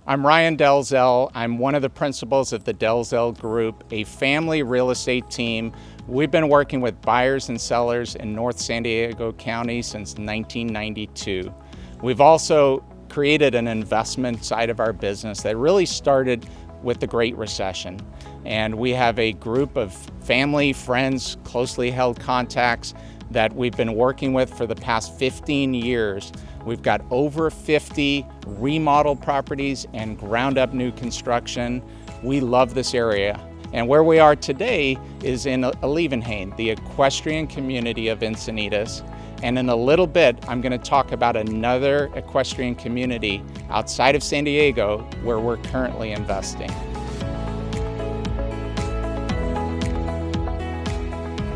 I'm Ryan Delzell. I'm one of the principals of the Delzell Group, a family real estate team. We've been working with buyers and sellers in North San Diego County since 1992. We've also created an investment side of our business that really started with the Great Recession. And we have a group of family, friends, closely held contacts that we've been working with for the past 15 years. We've got over 50 remodel properties and ground up new construction. We love this area. And where we are today is in Alevenhain, the equestrian community of Encinitas. And in a little bit, I'm going to talk about another equestrian community outside of San Diego where we're currently investing.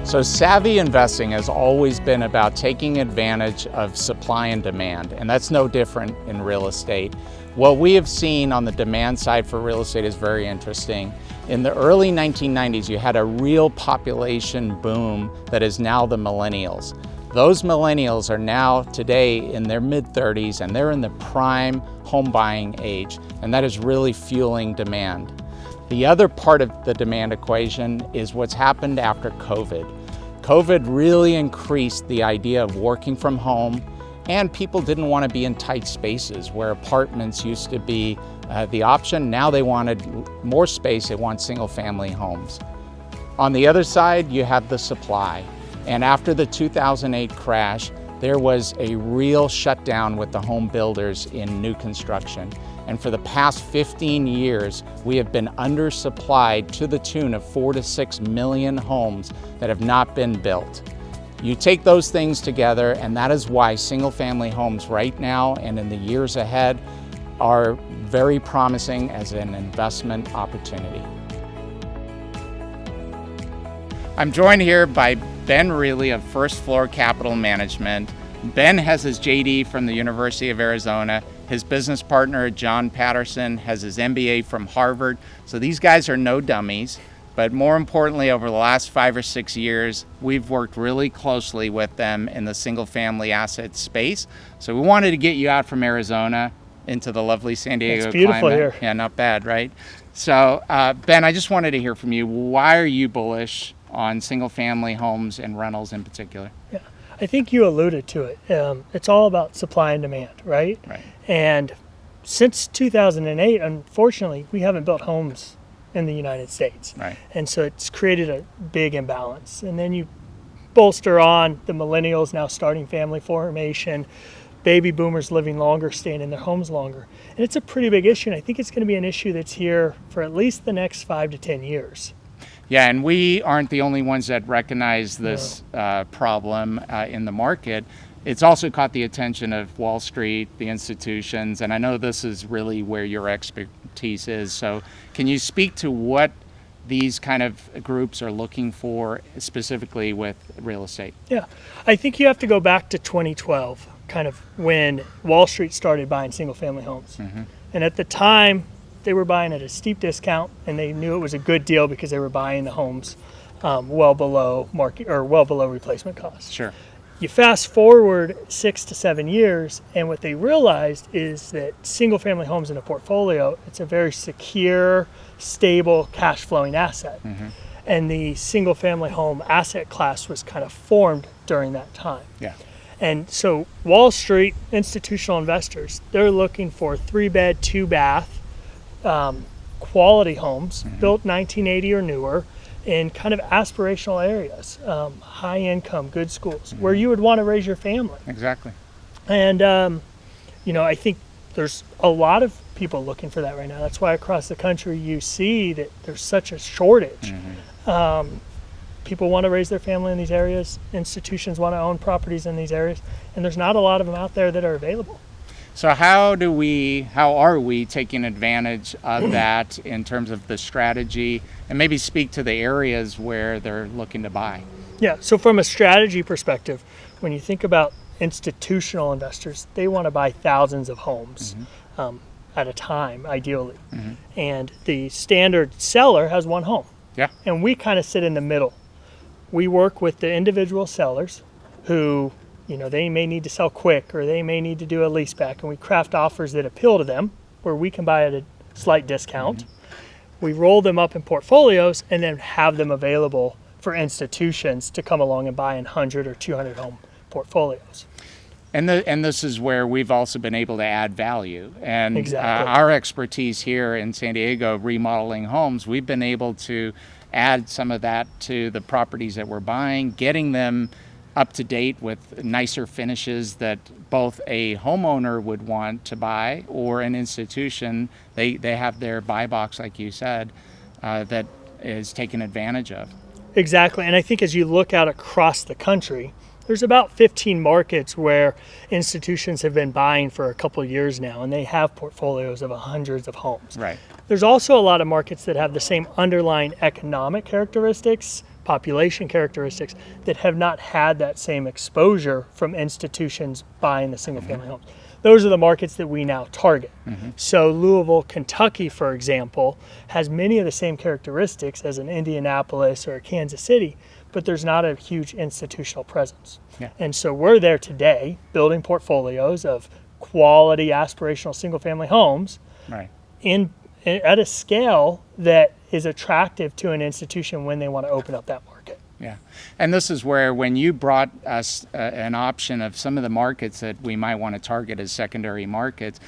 So savvy investing has always been about taking advantage of supply and demand, and that's no different in real estate. What we have seen on the demand side for real estate is very interesting. In the early 1990s, you had a real population boom that is now the millennials. Those millennials are now today in their mid-30s and they're in the prime home buying age, and that is really fueling demand. The other part of the demand equation is what's happened after COVID. COVID really increased the idea of working from home, and people didn't want to be in tight spaces where apartments used to be the option. Now they wanted more space, they want single family homes. On the other side, you have the supply. And after the 2008 crash, there was a real shutdown with the home builders in new construction. And for the past 15 years, we have been undersupplied to the tune of 4 to 6 million homes that have not been built. You take those things together, and that is why single family homes right now and in the years ahead are very promising as an investment opportunity. I'm joined here by Ben Reilly of First Floor Capital Management. Ben has his JD from the University of Arizona. His business partner, John Patterson, has his MBA from Harvard. So these guys are no dummies. But more importantly, over the last 5 or 6 years, we've worked really closely with them in the single family asset space. So we wanted to get you out from Arizona into the lovely San Diego It's beautiful climate. here. Yeah, not bad, right? So Ben, I just wanted to hear from you. Why are you bullish on single family homes and rentals in particular? Yeah, I think you alluded to it. It's all about supply and demand, right? Right. And since 2008, unfortunately, we haven't built homes in the United States. Right. And so it's created a big imbalance. And then you bolster on the millennials now starting family formation, baby boomers living longer, staying in their homes longer. And it's a pretty big issue. And I think it's going to be an issue that's here for at least the next 5 to 10 years. Yeah, and we aren't the only ones that recognize this problem in the market. It's also caught the attention of Wall Street, the institutions, and I know this is really where your expertise is. So can you speak to what these kind of groups are looking for specifically with real estate? Yeah, I think you have to go back to 2012, kind of when Wall Street started buying single family homes. Mm-hmm. And at the time, they were buying at a steep discount, and they knew it was a good deal because they were buying the homes well below market or well below replacement cost. Sure. You fast forward 6 to 7 years, and what they realized is that single family homes in a portfolio, it's a very secure, stable, cash flowing asset. Mm-hmm. And the single family home asset class was kind of formed during that time. Yeah. And so Wall Street, institutional investors, they're looking for 3-bed, 2-bath, quality homes, mm-hmm. built 1980 or newer, in kind of aspirational areas, high income, good schools, mm-hmm. where you would want to raise your family. Exactly. And, I think there's a lot of people looking for that right now. That's why across the country you see that there's such a shortage. Mm-hmm. People want to raise their family in these areas. Institutions want to own properties in these areas. And there's not a lot of them out there that are available. So how are we taking advantage of that in terms of the strategy, and maybe speak to the areas where they're looking to buy? Yeah, so from a strategy perspective, when you think about institutional investors, they want to buy thousands of homes mm-hmm. At a time, ideally. Mm-hmm. And the standard seller has one home. Yeah. And we kind of sit in the middle. We work with the individual sellers who, they may need to sell quick, or they may need to do a lease back, and we craft offers that appeal to them, where we can buy at a slight discount. We roll them up in portfolios and then have them available for institutions to come along and buy in 100 or 200 home portfolios. And this is where we've also been able to add value. And Exactly. Our expertise here in San Diego, remodeling homes, we've been able to add some of that to the properties that we're buying, getting them up to date with nicer finishes that both a homeowner would want to buy or an institution. They have their buy box, like you said, that is taken advantage of. Exactly. And I think as you look out across the country, there's about 15 markets where institutions have been buying for a couple of years now, and they have portfolios of hundreds of homes. Right. There's also a lot of markets that have the same underlying economic characteristics, population characteristics, that have not had that same exposure from institutions buying the single-family homes. Those are the markets that we now target. So Louisville, Kentucky, for example, has many of the same characteristics as an Indianapolis or a Kansas City, but there's not a huge institutional presence. Yeah. And so we're there today building portfolios of quality aspirational single-family homes Right. at a scale that is attractive to an institution when they want to open up that market. Yeah. And this is where, when you brought us an option of some of the markets that we might want to target as secondary markets,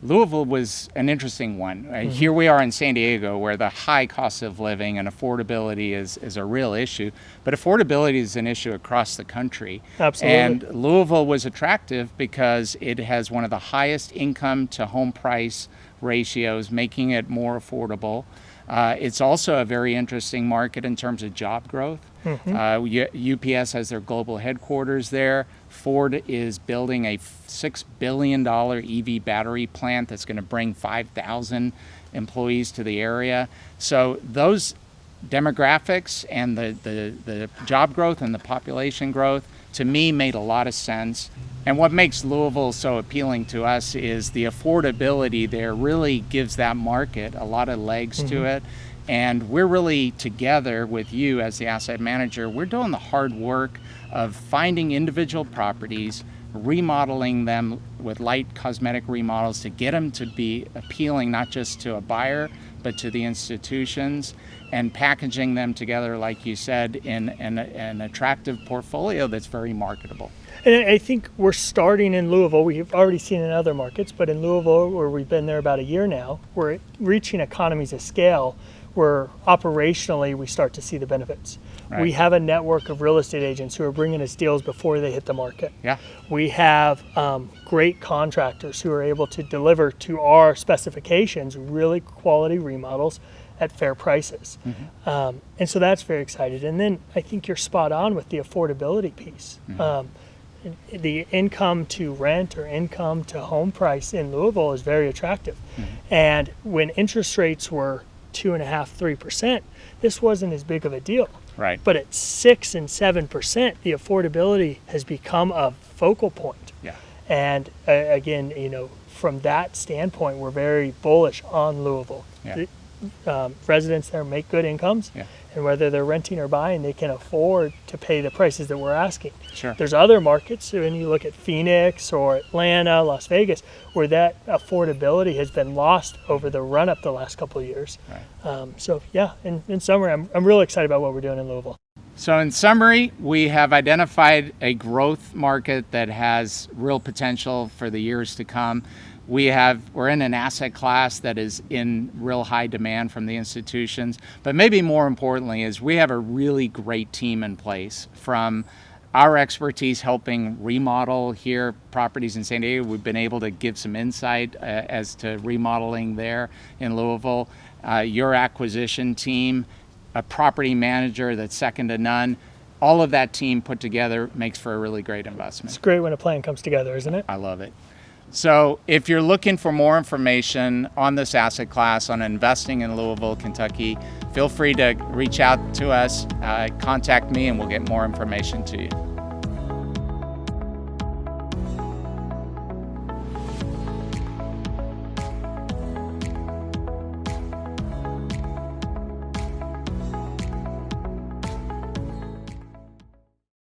Louisville was an interesting one. Here we are in San Diego, where the high cost of living and affordability is a real issue, but affordability is an issue across the country. Absolutely. And Louisville was attractive because it has one of the highest income to home price ratios, making it more affordable. It's also a very interesting market in terms of job growth. UPS has their global headquarters there. Ford is building a $6 billion EV battery plant that's going to bring 5,000 employees to the area. So those demographics and the job growth and the population growth, to me, made a lot of sense. And what makes Louisville so appealing to us is the affordability there really gives that market a lot of legs to it. And we're really, together with you as the asset manager, we're doing the hard work of finding individual properties, remodeling them with light cosmetic remodels to get them to be appealing not just to a buyer, but to the institutions, and packaging them together, like you said, in an attractive portfolio that's very marketable. And I think we're starting in Louisville. We've already seen in other markets, but in Louisville, where we've been there about a year now, we're reaching economies of scale where operationally we start to see the benefits. Right. We have a network of real estate agents who are bringing us deals before they hit the market. Yeah. We have great contractors who are able to deliver to our specifications really quality remodels at fair prices. And so that's very exciting. And then I think you're spot on with the affordability piece. The income to rent or income to home price in Louisville is very attractive. And when interest rates were 2.5%, 3%, this wasn't as big of a deal. Right. But at 6% and 7%, the affordability has become a focal point. Yeah. And again, from that standpoint, we're very bullish on Louisville. Yeah. Residents there make good incomes, and whether they're renting or buying, they can afford to pay the prices that we're asking. Sure. There's other markets, when you look at Phoenix or Atlanta, Las Vegas, where that affordability has been lost over the run-up the last couple of years. Right. So yeah, in summary, I'm really excited about what we're doing in Louisville. So in summary, we have identified a growth market that has real potential for the years to come. We're in an asset class that is in real high demand from the institutions, but maybe more importantly is we have a really great team in place. From our expertise helping remodel here properties in San Diego, we've been able to give some insight as to remodeling there in Louisville. Your acquisition team, a property manager that's second to none. All of that team put together makes for a really great investment. It's great when a plan comes together, isn't it? I love it. So if you're looking for more information on this asset class, on investing in Louisville, Kentucky, feel free to reach out to us, contact me, and we'll get more information to you.